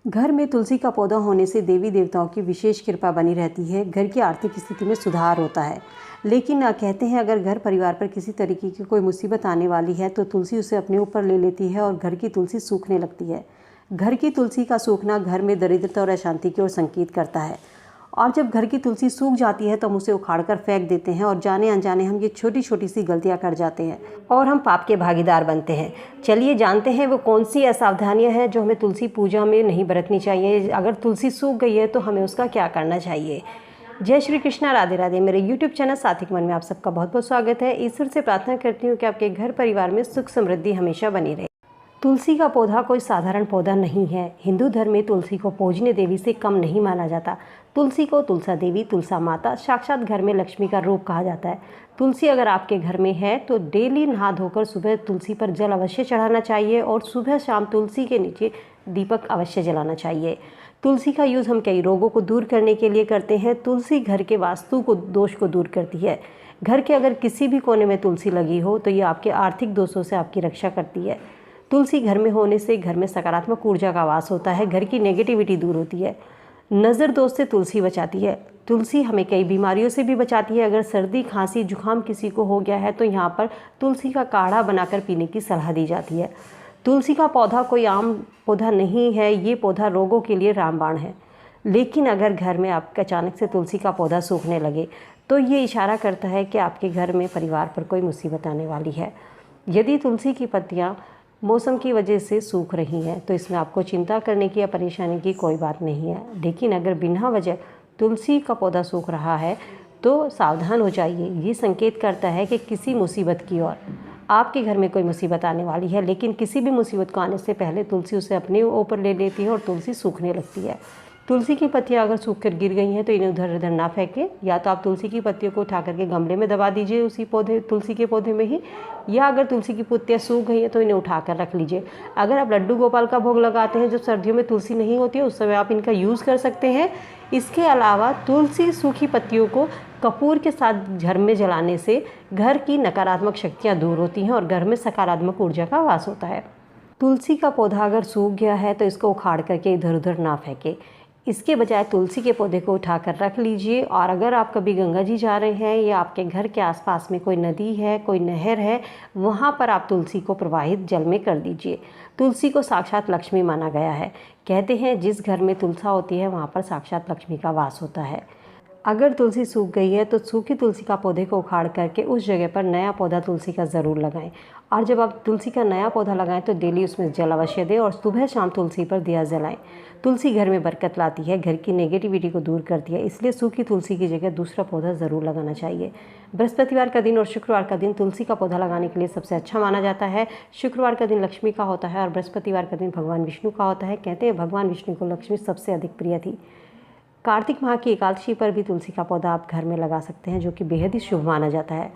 घर में तुलसी का पौधा होने से देवी देवताओं की विशेष कृपा बनी रहती है। घर की आर्थिक स्थिति में सुधार होता है। लेकिन कहते हैं अगर घर परिवार पर किसी तरीके की कोई मुसीबत आने वाली है तो तुलसी उसे अपने ऊपर ले लेती है और घर की तुलसी सूखने लगती है। घर की तुलसी का सूखना घर में दरिद्रता और अशांति की ओर संकेत करता है। और जब घर की तुलसी सूख जाती है तो हम उसे उखाड़कर फेंक देते हैं और जाने अनजाने हम ये छोटी छोटी सी गलतियां कर जाते हैं और हम पाप के भागीदार बनते हैं। चलिए जानते हैं वो कौन सी असावधानियां हैं जो हमें तुलसी पूजा में नहीं बरतनी चाहिए। अगर तुलसी सूख गई है तो हमें उसका क्या करना चाहिए। जय श्री कृष्णा, राधे राधे। मेरे यूट्यूब चैनल सात्विक मन में आप सबका बहुत बहुत स्वागत है। ईश्वर से प्रार्थना करती हूँ कि आपके घर परिवार में सुख समृद्धि हमेशा बनी रहे। तुलसी का पौधा कोई साधारण पौधा नहीं है। हिंदू धर्म में तुलसी को पूजनीय देवी से कम नहीं माना जाता। तुलसी को तुलसा देवी, तुलसा माता, साक्षात घर में लक्ष्मी का रूप कहा जाता है। तुलसी अगर आपके घर में है तो डेली नहा धोकर सुबह तुलसी पर जल अवश्य चढ़ाना चाहिए और सुबह शाम तुलसी के नीचे दीपक अवश्य जलाना चाहिए। तुलसी का यूज़ हम कई रोगों को दूर करने के लिए करते हैं। तुलसी घर के वास्तु को दोष को दूर करती है। घर के अगर किसी भी कोने में तुलसी लगी हो तो ये आपके आर्थिक दोषों से आपकी रक्षा करती है। तुलसी घर में होने से घर में सकारात्मक ऊर्जा का वास होता है। घर की नेगेटिविटी दूर होती है। नज़र दोष से तुलसी बचाती है। तुलसी हमें कई बीमारियों से भी बचाती है। अगर सर्दी खांसी जुकाम किसी को हो गया है तो यहाँ पर तुलसी का काढ़ा बनाकर पीने की सलाह दी जाती है। तुलसी का पौधा कोई आम पौधा नहीं है। ये पौधा रोगों के लिए रामबाण है। लेकिन अगर घर में आपके अचानक से तुलसी का पौधा सूखने लगे तो ये इशारा करता है कि आपके घर में परिवार पर कोई मुसीबत आने वाली है। यदि तुलसी की पत्तियाँ मौसम की वजह से सूख रही हैं तो इसमें आपको चिंता करने की या परेशानी की कोई बात नहीं है। लेकिन अगर बिना वजह तुलसी का पौधा सूख रहा है तो सावधान हो जाइए। ये संकेत करता है कि किसी मुसीबत की ओर आपके घर में कोई मुसीबत आने वाली है। लेकिन किसी भी मुसीबत को आने से पहले तुलसी उसे अपने ऊपर ले लेती है और तुलसी सूखने लगती है। तुलसी की पत्तियां अगर सूख कर गिर गई हैं तो इन्हें उधर उधर ना फेंकें। या तो आप तुलसी की पत्तियों को उठा करके गमले में दबा दीजिए उसी पौधे तुलसी के पौधे में ही, या अगर तुलसी की पत्तियां सूख गई हैं तो इन्हें उठा कर रख लीजिए। अगर आप लड्डू गोपाल का भोग लगाते हैं जब सर्दियों में तुलसी नहीं होती है उस समय आप इनका यूज़ कर सकते हैं। इसके अलावा तुलसी सूखी पत्तियों को कपूर के साथ घर में जलाने से घर की नकारात्मक शक्तियाँ दूर होती हैं और घर में सकारात्मक ऊर्जा का वास होता है। तुलसी का पौधा अगर सूख गया है तो इसको उखाड़ करके इधर उधर ना फेंकें। इसके बजाय तुलसी के पौधे को उठाकर रख लीजिए। और अगर आप कभी गंगा जी जा रहे हैं या आपके घर के आसपास में कोई नदी है, कोई नहर है, वहाँ पर आप तुलसी को प्रवाहित जल में कर दीजिए। तुलसी को साक्षात लक्ष्मी माना गया है। कहते हैं जिस घर में तुलसा होती है वहाँ पर साक्षात लक्ष्मी का वास होता है। अगर तुलसी सूख गई है तो सूखी तुलसी का पौधे को उखाड़ करके उस जगह पर नया पौधा तुलसी का ज़रूर लगाएं। और जब आप तुलसी का नया पौधा लगाएं तो डेली उसमें जल अवश्य दें और सुबह शाम तुलसी पर दिया जलाएं। तुलसी घर में बरकत लाती है, घर की नेगेटिविटी को दूर करती है। इसलिए सूखी तुलसी की जगह दूसरा पौधा ज़रूर लगाना चाहिए। बृहस्पतिवार का दिन और शुक्रवार का दिन तुलसी का पौधा लगाने के लिए सबसे अच्छा माना जाता है। शुक्रवार का दिन लक्ष्मी का होता है और बृहस्पतिवार का दिन भगवान विष्णु का होता है। कहते हैं भगवान विष्णु को लक्ष्मी सबसे अधिक प्रिय थी। कार्तिक माह की एकादशी पर भी तुलसी का पौधा आप घर में लगा सकते हैं जो कि बेहद ही शुभ माना जाता है।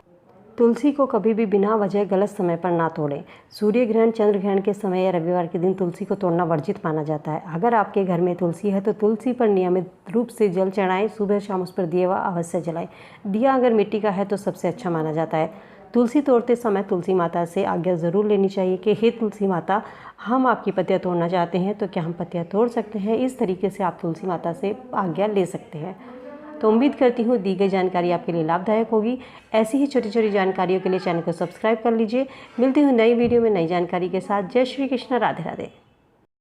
तुलसी को कभी भी बिना वजह गलत समय पर ना तोड़ें। सूर्य ग्रहण, चंद्र ग्रहण के समय या रविवार के दिन तुलसी को तोड़ना वर्जित माना जाता है। अगर आपके घर में तुलसी है तो तुलसी पर नियमित रूप से जल चढ़ाएं। सुबह शाम उस पर दिया अवश्य जलाएं। दिया अगर मिट्टी का है तो सबसे अच्छा माना जाता है। तुलसी तोड़ते समय तुलसी माता से आज्ञा ज़रूर लेनी चाहिए कि हे तुलसी माता, हम आपकी पत्तियां तोड़ना चाहते हैं तो क्या हम पत्तियां तोड़ सकते हैं। इस तरीके से आप तुलसी माता से आज्ञा ले सकते हैं। तो उम्मीद करती हूँ दी गई जानकारी आपके लिए लाभदायक होगी। ऐसी ही छोटी छोटी जानकारियों के लिए चैनल को सब्सक्राइब कर लीजिए। मिलती हूँ नई वीडियो में नई जानकारी के साथ। जय श्री कृष्ण, राधे राधे।